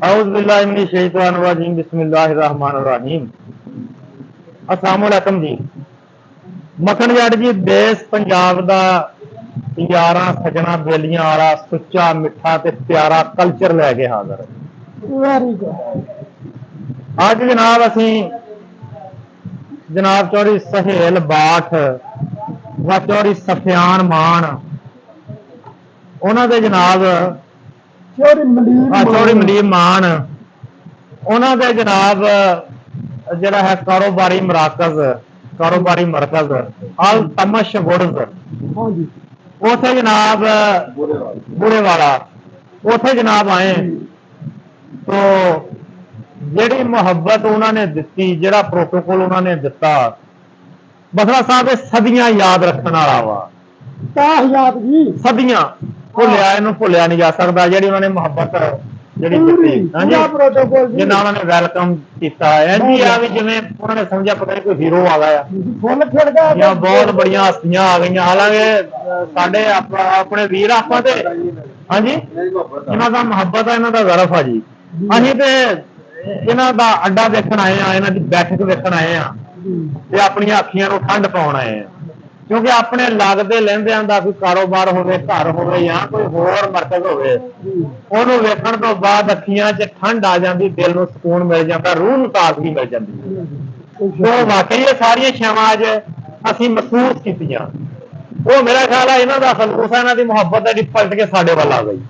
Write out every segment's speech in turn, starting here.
औज़ुबिल्लाहिमिनश्शैतानिर्रजीम बिस्मिल्लाहिर्रहमानिर्रहीम। अस्सलाम वालेकुम जी। मक्खन जट जी देश पंजाब दा यारा सजना बेलियां वाला सुच्चा मिठा ते प्यारा कल्चर लैके हाज़र वेरी गुड। अज जनाब असी जनाब चौधरी सहेल बाठ व चौधरी सफियान मान उन्होंने जनाब चौधरी मंडीर मान उन्होंने जनाब जरा है कारोबारी मराकज कारोबारी मरकज अल तमश गुड्स उथे जनाब बूढ़ेवाला उथे जनाब आए तो जिहड़ी मुहब्बत उन्होंने दिती जिहड़ा प्रोटोकॉल उन्होंने दिता बसरा साहब सदियां याद रखने वाला वा सदियां भुलिया इन्हू भुलिया नहीं जा सकता जिहड़ी उन्होंने मुहब्बत जिहड़ी दिती जिन्ना उन्होंने वेलकम किया जी आ भी जिवें उन्होंने समझा पता नहीं कोई हीरो आ गया या बहुत बड़ियां हस्तियां आ गई हालांकि साडे अपने वीर आपां ते हाँ जी इन्हां दा मुहब्बत है इन्हां दा गरफ है जी असीं ते इन्हां दा अड्डा देखण आए हैं इन्हां दी बैठक देखण आए हैं ते अपनियां अखियां नूं ठंड पाउण आए हैं क्योंकि अपने लगदे लहिंदियां दा कोई कारोबार होवे घर होवे या कोई होर मरकज होवे ਉਹਨੂੰ ਵੇਖਣ ਤੋਂ ਬਾਅਦ ਅੱਖੀਆਂ 'ਚ ਠੰਡ ਆ ਜਾਂਦੀ ਦਿਲ ਨੂੰ ਸਕੂਨ ਮਿਲ ਜਾਂਦਾ रूह ਨੂੰ ਤਾਜ਼ਗੀ मिल ਜਾਂਦੀ तो वाकई ये सारियां छावां अज असीं महसूस कीतियां वो मेरा ख्याल है इन्हां दा खलूस है इन्हां दी मुहब्बत है पलट के साडे वल आ गई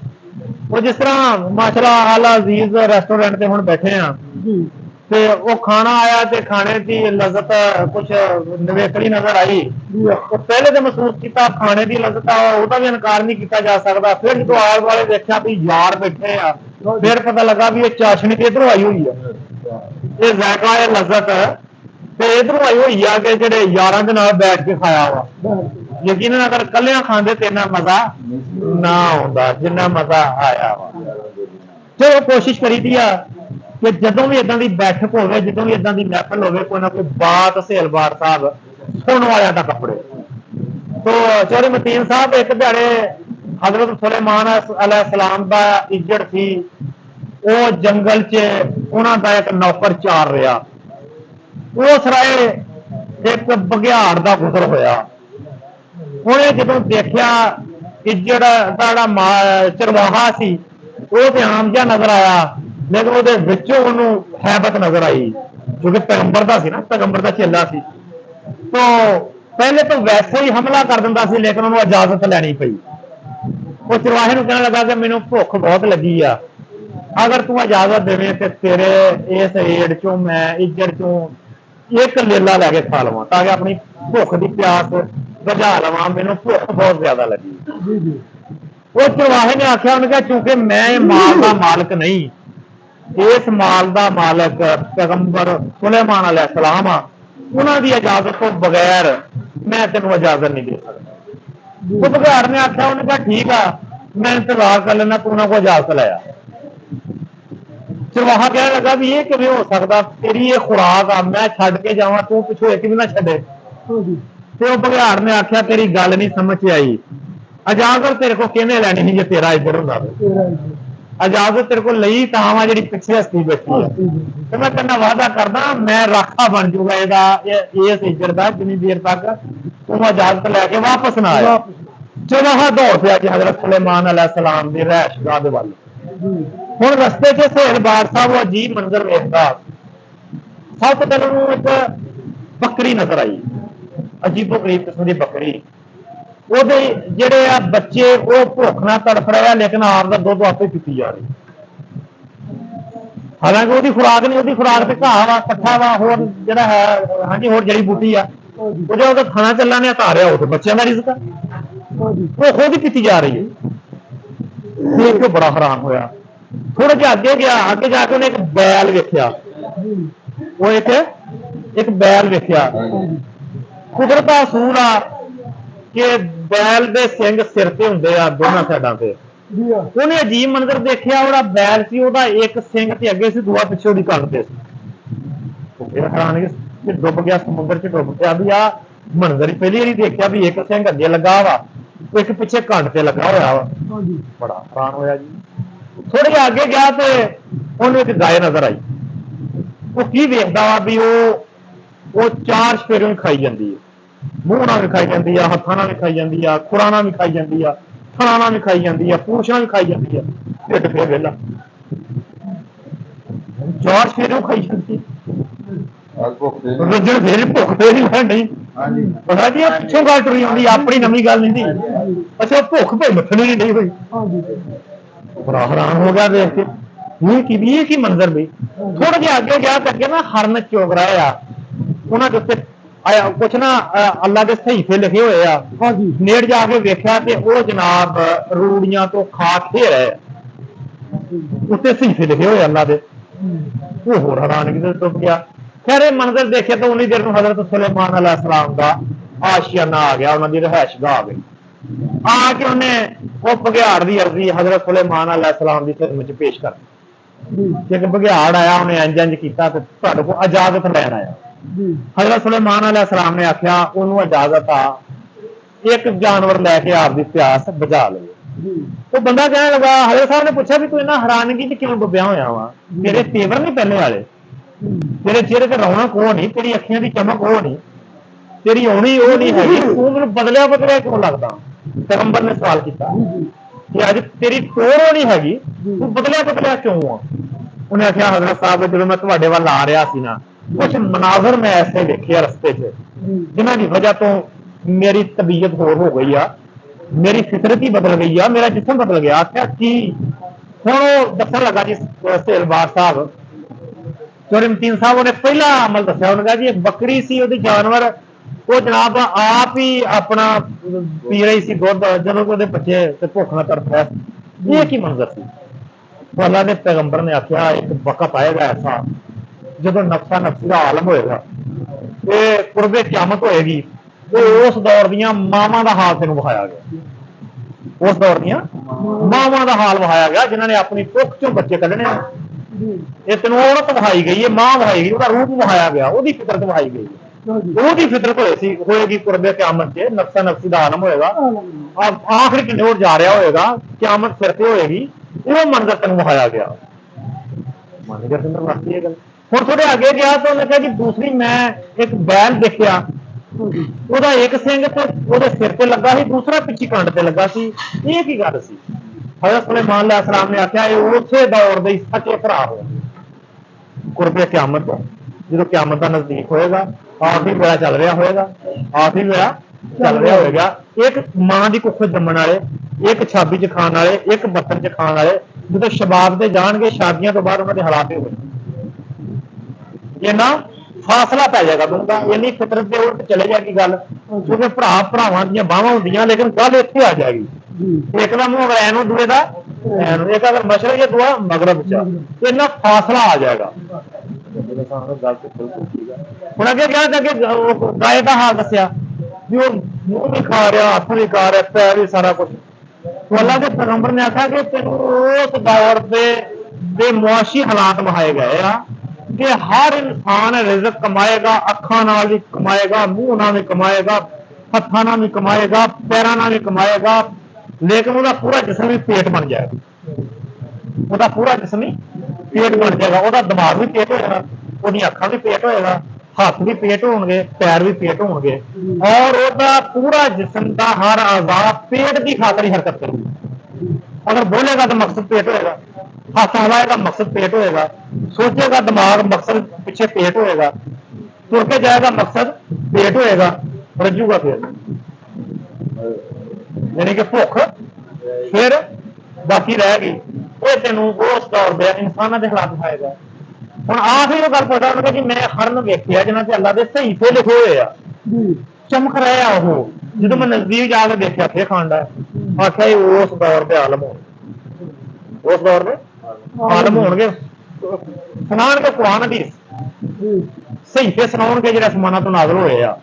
वो जिस तरह माशाअल्लाह आला अजीज रेस्टोरेंट ते हुण बैठे हैं ते वो खाना आया ते खाने की लज्जत कुछ नवेकली नजर आई तो पहले तो महसूस किया खाने की लज्जत उसका भी इनकार नहीं किया जा सकता फिर जो आले वाले देखा भी यार बैठे आ फिर पता लगा भी ये चाशनी इधरों आई हुई है ये जायका है लज्जत ते इधरों आई हुई है कि जेडे यारां दे नाल बैठ के खाया वा यकीन अगर कलियां खांदे ते इन्ना मजा ना आउंदा जिन्ना मजा आया वा चलो कोशिश करी दी आ कि जदों भी इदां दी बैठक होवे जदों भी इदां दी महफिल होवे कोई ना कोई बात सहेलवार साहब सुनने वाले दा कपड़े तो चौधरी मतीन साहब एक दिहाड़े हजरत सुलेमान अलैहिस्सलाम दा इज्जत थी वो जंगल च उन्हां दा एक नौकर चार रहा उस राय एक बघियाड़ दा गुजर होया उन्हें जदों देखिया इज्जत दा चरवाहा सी वो ते आम जिहा नजर आया लेकिन ਉਹਦੇ ਵਿੱਚੋਂ ਉਹਨੂੰ हैबत नजर आई क्योंकि पैगंबर ਦਾ ਸੀ ना पैगंबर ਦਾ चेला सी तो पहले तो वैसे ही हमला कर दिंदा सी लेकिन ਉਹਨੂੰ इजाजत लैनी पई वो चरवाहे ਨੂੰ कहने लगा कि मैनू भुख बहुत लगी आ अगर तू इजाजत देवे तो तेरे इस एड चों मैं इज्जत चों एक लेला लैके खा लवां ताकि अपनी भुख की प्यास बुझा लवां मैनू भुख बहुत ज्यादा लगी वो चरवाहे ने आख्या उन्हें कहा चूंकि मैं माल का मालिक नहीं इस माल का मालिक पैगंबर सुलेमान अलैहिस्सलाम आ उन्होंने इजाजत तो बगैर मैं तेन इजाजत नहीं दे सकता वो बघियाड़ ने आख्या उन्हें कहा ठीक आ मैं इंतजार कर लेना तू ना कोई इजाजत लाया चरवाहा कहने लगा भी ये किवें हो सकता तेरी ये खुराक आ मैं छड्ड के जावां तू पिछों एक भी ना छड्डे तो बघियाड़ ने आख्या तेरी गल नहीं समझ आई इजाजत तेरे को किहने लैनी सी जे तेरा इज्जत हुंदा इजाजत तेरे को लई तां वा जिहड़ी पिछे हस्ती बैठी है तो मैं तेरे नाल वादा करदा मैं राखा बन जूगा इहदा इस इज्जत दा जिन्नी देर तक तू इजाजत लैके वापस ना आया चरवाहा दौड़ पिया कि हजरत सुलेमान अलैहिस्सलाम दी रहशगाह दे वल हुण रस्ते च सहेलवार साहब अजीब मंजर वेखदा सब तो पहले उन्होंने एक बकरी नजर आई अजीबो गरीब किस्म की बकरी ਉਹਦੇ ਜਿਹੜੇ ਆ ਬੱਚੇ ਉਹ ਭੁੱਖ ਨਾਲ ਤੜਫ ਰਹੇ ਆ ਲੇਕਿन ਆਪ ਦਾ ਦੁੱਧ ਆਪੇ ਪੀਤੀ ਜਾ ਰਹੀ ਹਾਲਾਂਕਿ ਉਹਦੀ ਖੁਰਾਕ ਨਹੀਂ ਉਹਦੀ ਖੁਰਾਕ ਤੇ ਘਾਹ ਵਾ ਪੱਠਾ ਵਾ ਹੋਰ ਜਿਹੜਾ ਹੈ ਹਾਂਜੀ ਹੋਰ ਜੜੀ ਬੂਟੀ ਆ ਉਹ ਜੋ ਉਹਦਾ ਖਾਣਾ ਚੱਲਾ ਨੇ ਧਾਰਿਆ ਉਹ ਤੇ ਬੱਚਿਆਂ ਦਾ ਰਿਜ਼ਕ ਉਹ ਖੁਦ ਪੀਤੀ ਜਾ ਰਹੀ ਹੈ ਦੇਖ ਕੇ ਬੜਾ ਹੈਰਾਨ ਹੋਇਆ ਥੋੜਾ ਜਿਹਾ ਅੱਗੇ ਗਿਆ ਅੱਗੇ ਜਾ ਕੇ ਉਹਨੇ ਇੱਕ ਬੈਲ ਵੇਖਿਆ ਉਹ ਇੱਕ ਬੈਲ ਵੇਖਿਆ ਕੁਦਰਤ ਦਾ ਅਸੂਲ ਆ कि बैल दे सिंग सिर ते हुंदे आ दोनों साइडां ते उन्हें अजीब मंजर देखिया ओहदा बैल सी ओहदा एक सिंग ते अगे सी दूआ पिछे ओहदी कट ते फिर हैरान कि डुब गया समुद्र च डुब गया भी आ मंजर पहली बारी देखिया भी एक सिंग अगे लगा वा एक पिछे कट ते लगा होया वा बड़ा हैरान होया जी थोड़े आगे गया तो ਉਹਨੂੰ ਇੱਕ ਗਾय ਨਜ਼ਰ ਆਈ। ਉਹ ਕੀ ਵੇਖਦਾ ਵਾ ਵੀ ਉਹ 4 ਸਪੇਰੇ ਵੀ ਖਾਈ ਜਾਂਦੀ ਹੈ, ਮੂੰਹ ਨਾਲ ਵੀ ਖਾਈ ਜਾਂਦੀ ਆ, ਹੱਥਾਂ ਨਾਲ ਵੀ ਖਾਈ ਜਾਂਦੀ ਆ, ਖੁਰਾਂ ਨਾਲ ਵੀ ਖਾਈ ਜਾਂਦੀ ਆ, ਥਣਾਂ ਨਾਲ ਵੀ ਖਾਈ ਜਾਂਦੀ ਆ, ਪੂਛਾਂ ਵੀ ਖਾਈ ਜਾਂਦੀ ਆ, ਢਿੱਡ ਫੇਰ ਵਿਹਲਾ। 4 ਸਪੇਰੇ ਖਾਈ ਜਾਂਦੀ ਰੱਜਣ ਫੇਰ ਭੁੱਖ ਫੇਰ ਹੀ ਲੈਣ ਨਹੀਂ। ਪਤਾ ਜੀ ਇਹ ਪਿੱਛੋਂ ਗੱਲ ਟੁਰੀ ਆਉਂਦੀ, ਆਪਣੀ ਨਵੀਂ ਗੱਲ ਨਹੀਂ ਦੀ। ਅੱਛਾ ਭੁੱਖ ਭਾਈ ਮੱਥਣੀ ਨਹੀਂ ਡਈ ਹੋਈ। ਬੜਾ ਹੈਰਾਨ ਹੋ ਗਿਆ ਦੇਖ ਕੇ, ਇਹ ਕੀ ਮੰਜ਼ਰ ਬਈ। ਥੋੜਾ ਜਿਹਾ ਅੱਗੇ ਗਿਆ ਤਾਂ ਅੱਗੇ ਨਾ ਹਰਨ ਚੋਗ ਰਿਹਾ ਆ, ਉਹਨਾਂ ਦੇ ਉੱਤੇ ਆਇਆ ਕੁਛ ਨਾ ਅੱਲਾ ਦੇ ਸਹੀਫੇ ਲਿਖੇ ਹੋਏ ਆ। ਨੇੜ ਜਾ ਕੇ ਵੇਖਿਆ ਤੇ ਉਹ ਜਨਾਬ ਰੂੜੀਆਂ ਤੋਂ ਖਾ ਕੇ ਰਹੇ, ਉੱਤੇ ਸਹੀਫੇ ਲਿਖੇ ਹੋਏ ਅੱਲਾ ਦੇ। ਉਹ ਹੋਰ ਹੈਰਾਨਗੀ ਦੇ ਟੁੱਟ ਗਿਆ। ਖੈਰ ਇਹ ਮੰਜ਼ਰ ਦੇਖੇ ਤਾਂ ਉਨੀ ਦੇਰ ਨੂੰ ਹਜ਼ਰਤ ਸੁਲੇਮਾਨ अलैहिस्सलाम ਦਾ ਆਸ਼ੀਆਨਾ ਆ ਗਿਆ, ਉਹਨਾਂ ਦੀ ਰਿਹਾਇਸ਼ਗਾਹ ਆ ਗਈ। ਆ ਕੇ ਉਹਨੇ ਉਹ ਬਘਿਆੜ ਦੀ ਅਰਜ਼ੀ ਹਜ਼ਰਤ ਸੁਲੇਮਾਨ अलैहिस्सलाम ਦੀ ਖਿਦਮਤ ਚ ਪੇਸ਼ ਕਰ ਦਿੱਤੀ। ਇੱਕ ਬਘਿਆੜ ਆਇਆ, ਉਹਨੇ ਇੰਜ ਕੀਤਾ ਤੇ ਤੁਹਾਡੇ ਕੋਲ ਇਜਾਜ਼ਤ ਲੈਣ ਆਇਆ। हजरत सुलेमान अलैहिस्सलाम ने आख्या उन्होंने इजाजत आ एक जानवर लैके आपकी प्यास बुझा लो। तो बंदा कहने लगा, हजरत साहब ने पूछा भी तू इन्ना हैरानगी च क्यों डुबया होया वा, तेरे तेवर नहीं पहले वाले, तेरे चेहरे ते रौनक वो नहीं, तेरी अखियां की चमक वो नहीं, तेरी होनी वो नहीं हैगी, तू मैनू बदलिया बदलिया क्यों लगदा। पैगंबर ने सवाल किया कि अज तेरी टोर वो नहीं हैगी, तू बदलिया बदलिया क्यों आ। उन्हें आख्या हजरत साहब जो मैं तुहाडे वल आ रहा सी ना, कुछ मनाजर मैं ऐसे देखे रस्ते च जिन्हां दी वजह तो मेरी तबीयत होर हो गई आ, मेरी फितरत ही बदल गई आ, मेरा जिस्म बदल गया। आख्या कि हुण दसन लगा जी सेलबार साहब चोरिमतीन साहब ने पहला अमल दसिया। उन्होंने कहा जी एक बकरी सी, ओहदी जानवर वो जनाब आप ही अपना पी रही सी दुध, जदों ओहदे बच्चे ते भुख नाल तड़फ रहा सी। ये की मंजर सी। अल्लाह ने पैगंबर ने आख्या एक वक्त आएगा ऐसा जदों नफसा नफसी का आलम होएगा, कुर्बे क़यामत होएगी, तो उस दौर दियां मावां दा हाल तेनों विखाया गया। उस दौर दियां मावां दा हाल विखाया गया जिन्होंने अपनी कुख चों बच्चे कढने। ये तेनों औरत विखाई गई है, मां विखाई गई, उसका रूप विखाया गया, उसकी फितरत विखाई गई, उसकी फितरत होएगी कुर्बे क़यामत च, नफसा नफसी का आलम होएगा, आखिर किन्ने ओर जा रहा होएगा, क़यामत सिर ते होएगी, वो मंजर तेनों विखाया गया। मान गया तेनों वाकई गल। ਹੁਣ ਥੋੜੇ ਅੱਗੇ ਗਿਆ ਤਾਂ ਉਹਨੇ ਕਿਹਾ ਜੀ ਦੂਸਰੀ ਮੈਂ ਇੱਕ ਬੈਲ ਦੇਖਿਆ, ਉਹਦਾ ਇੱਕ ਸਿੰਘ ਤੇ ਉਹਦੇ ਸਿਰ ਤੇ ਲੱਗਾ ਸੀ, ਦੂਸਰਾ ਪਿੱਛੇ ਕੰਡ ਤੇ ਲੱਗਾ ਸੀ। ਇਹ ਕੀ ਗੱਲ ਸੀ। ਹਜ਼ਰਤ ਸੁਲੇਮਾਨ अलैहिस्सलाम ਨੇ ਆਖਿਆ ਇਹ ਉਸੇ ਦੌਰ ਦੇ ਸੱਚੇ ਭਰਾ ਹੋ ਕੁਰਬੇ ਕਿਆਮਤ, ਜਦੋਂ ਕਿਆਮਤ ਦਾ ਨਜ਼ਦੀਕ ਹੋਏਗਾ, ਆਖਰੀ ਵੇਲਾ ਚੱਲ ਰਿਹਾ ਹੋਏਗਾ, ਆਖਰੀ ਵੇਲਾ ਚੱਲ ਰਿਹਾ ਹੋਏਗਾ। ਇੱਕ ਮਾਂ ਦੀ ਕੁੱਖ ਜੰਮਣ ਵਾਲੇ, ਇੱਕ ਛਾਬੀ ਚ ਖਾਣ ਵਾਲੇ, ਇੱਕ ਬੱਤਨ ਚ ਖਾਣ ਵਾਲੇ ਜਦੋਂ ਸ਼ਬਾਬ ਤੇ ਜਾਣਗੇ, ਸ਼ਾਦੀਆਂ ਤੋਂ ਬਾਅਦ ਉਹਨਾਂ ਦੇ ਹਾਲਾਤ ਹੋਣਗੇ। इन्ना फासला पै जाएगा बंदा, इन्नी फितरत के उल्ट चले जाएगी गल, क्योंकि भरा भरावां दियां बाहां होंदियां, लेकिन गल इत्थे आ जाएगी। एक दा मुंह अगर ऐनू दूए दा ऐनू, एक अगर मशरक या दूआ मगरब च, इन्ना फासला आ जाएगा। हुण अगे क्या अगे गाय का हाल दस्या भी वो मुंह भी खा रहा, हथ भी खा रहा, पैर भी सारा कुछ। तो अल्लाह के पैगंबर ने आखा कि तेनों उस दौर दे मुआशी हालात विखाए गए आ कि हर इंसान रिज़्क कमाएगा, अखां नाल भी कमाएगा, मुंह नाल भी कमाएगा, हत्थां नाल भी कमाएगा, पैरां नाल भी कमाएगा, लेकिन उसका पूरा जिस्म भी पेट बन जाएगा, उसका पूरा जिस्म ही पेट बन जाएगा, उसका दिमाग भी पेट होएगा, उसकी अखां भी पेट होएगा, हाथ भी पेट होणगे, पैर भी पेट होणगे, और उसका पूरा जिस्म का हर आज़ा पेट की खातर ही हरकत करेगी। अगर बोलेगा तो मकसद पेट होएगा, हाथ हलाएगा मकसद पेट होएगा, सोचेगा दिमाग मकसद पीछे पेट होएगा, तुर के जाएगा मकसद पेट होएगा, रजूगा फिर यानी कि भुख फिर बाकी रहेगी। ये तेनों उस दौर के इंसानों के हालात दिखाएगा। हुण आखिरी गल पता उन्होंने कि मैं हरन वेखिया जिन्हां ते अल्लाह दे सहीफे लिखे हुए आ, चमक रहे आ वो, जो मैं नजदीक जाके देखा फिर खांडा आख्या उस दौर के आलम हो, उस दौर में आलम होणगे, सुनाणगे कुरान हदीस, सहीफे सुनाउणगे जिहड़े आसमानां तो नाज़िल होए आ।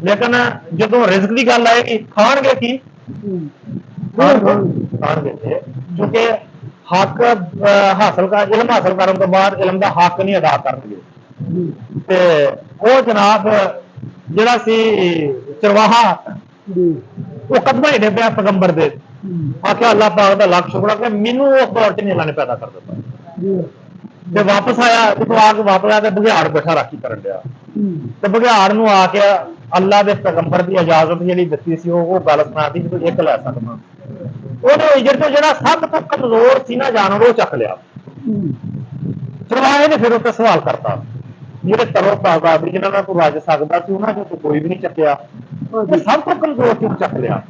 लेकिन जदों रिज़्क दी गल आएगी खाणगे की, खाणगे क्योंकि हक हासिल कर, इलम हासिल करने तो बाद इलम का हक नहीं अदा करनगे। ते वो जनाब जिहड़ा सी चरवाहा वो कदम ही पिया पैगंबर दे, आख्या अल्लाह पाक दा लख शुक्र है कि मैनू उस दौर च नहीं अल्लाह ने पैदा कर दिता। ਤੇ ਵਾਪਸ ਆਇਆ, ਜਦੋਂ ਆ ਕੇ ਵਾਪਸ ਆਇਆ ਤੇ ਬੁਝਾੜ ਬੈਠਾ ਰਾਖੀ ਕਰਨ ਡਿਆ। ਤੇ ਬੁਝਾੜ ਨੂੰ ਆ ਕੇ ਅੱਲਾ ਦੇ ਪੈਗੰਬਰ ਦੀ ਇਜਾਜ਼ਤ ਜਿਹੜੀ ਦਿੱਤੀ ਸੀ ਉਹ ਗੱਲ ਸੁਣਾਤੀ ਵੀ ਤੂੰ ਇੱਕ ਲੈ ਸਕਦਾ। ਉਹਨੇ ਹਿਜਰ ਤੋਂ ਜਿਹੜਾ ਸਭ ਤੋਂ ਕਮਜ਼ੋਰ ਸੀ ਨਾ ਜਾਨਵਰ ਉਹ ਚੱਕ ਲਿਆ। ਚਰਵਾਹੇ ਨੇ ਫਿਰ ਉੱਤੇ ਸਵਾਲ ਕਰਤਾ, ਜਿਹੜੇ ਤਰੋ ਤਾਜ਼ਾ ਵੀ ਜਿਹਨਾਂ ਨਾਲ ਤੂੰ ਰੱਜ ਸਕਦਾ ਸੀ ਉਹਨਾਂ ਚੋਂ ਕੋਈ ਵੀ ਨਹੀਂ ਚੱਕਿਆ, ਤੇ ਸਭ ਤੋਂ ਕਮਜ਼ੋਰ ਕਿਉਂ ਚੱਕ ਲਿਆ?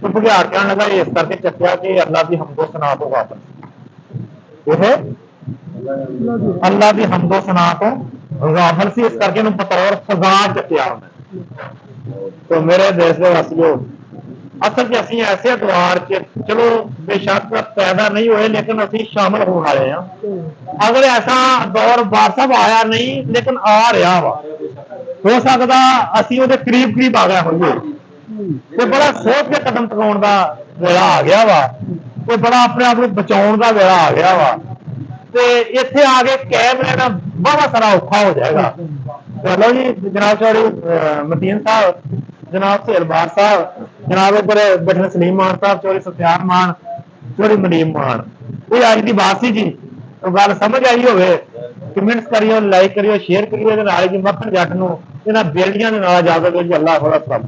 ਤੇ ਬੁਝਾੜ ਕਹਿਣ ਲੱਗਾ ਇਸ ਕਰਕੇ ਚੱਕਿਆ ਕਿ ਅੱਲਾ ਦੀ ਹਮਦੋ ਸਨਾ ਤੋਂ ਵਾਪਸ ਇਹ ਅੱਲਾ ਦੀ ਹਮਦੋ ਸਨਾ ਤੋਂ ਗਾਫਲ ਸੀ, ਇਸ ਕਰਕੇ ਇਹਨੂੰ ਬਤੌਰ ਸਜ਼ਾ ਚੱਕਿਆ ਉਹਨੇ। ਤੇ ਮੇਰੇ ਦੇਸ਼ ਦੇ ਵਾਸੀਓ, ਅਸਲ 'ਚ ਅਸੀਂ ਐਸੇ ਅਦਵਾਰ 'ਚ ਚਲੋ ਬੇਸ਼ੱਕ ਪੈਦਾ ਨਹੀਂ ਹੋਏ ਲੇਕਿਨ ਅਸੀਂ ਸ਼ਾਮਲ ਹੋਣ ਵਾਲੇ ਹਾਂ। ਅਗਰ ਐਸਾ ਦੌਰ ਬਾਦਸ਼ਾਹ ਆਇਆ ਨਹੀਂ ਲੇਕਿਨ ਆ ਰਿਹਾ ਵਾ, ਹੋ ਸਕਦਾ ਅਸੀਂ ਉਹਦੇ ਕਰੀਬ ਆ ਗਏ ਹੋਈਏ ਤੇ ਬੜਾ ਸੋਚ ਕੇ ਕਦਮ ਟਿਕਾਉਣ ਦਾ ਵੇਲਾ ਆ ਗਿਆ ਵਾ, ਤੇ ਬੜਾ ਆਪਣੇ ਆਪ ਨੂੰ ਬਚਾਉਣ ਦਾ ਵੇਲਾ ਆ ਗਿਆ ਵਾ। ਤੇ ਇੱਥੇ ਆ ਕੇ ਕੈਦ ਰਹਿਣਾ ਬੜਾ ਸਾਰਾ ਔਖਾ ਹੋ ਜਾਏਗਾ। ਚਲੋ ਜੀ ਜਨਾਬ ਚੌਧਰੀ ਮਤੀਨ ਸਾਹਿਬ, ਜਨਾਬ ਸੇਲਬਾਰ ਸਾਹਿਬ, ਜਨਾਬ ਉੱਪਰ ਬੈਠੇ ਸਲੀਮ ਮਾਨ ਸਾਹਿਬ, ਚੌਧਰੀ ਸੁਖਿਆਰ ਮਾਨ, ਚੌਧਰੀ ਮਨੀਮ ਮਾਨ, ਇਹ ਅੱਜ ਦੀ ਬਾਤ ਸੀ ਜੀ। ਗੱਲ ਸਮਝ ਆਈ ਹੋਵੇ ਕਮੈਂਟਸ ਕਰਿਓ, ਲਾਈਕ ਕਰਿਓ, ਸ਼ੇਅਰ ਕਰਿਓ। ਇਹਦੇ ਨਾਲ ਜੀ ਮੱਖਣ ਜੱਟ ਨੂੰ ਇਹਨਾਂ ਬੇੜੀਆਂ ਦੇ ਨਾਲ ਇਜਾਜ਼ਤ ਦਿਓ ਜੀ। ਅੱਲਾਹ ਖੁਦਾ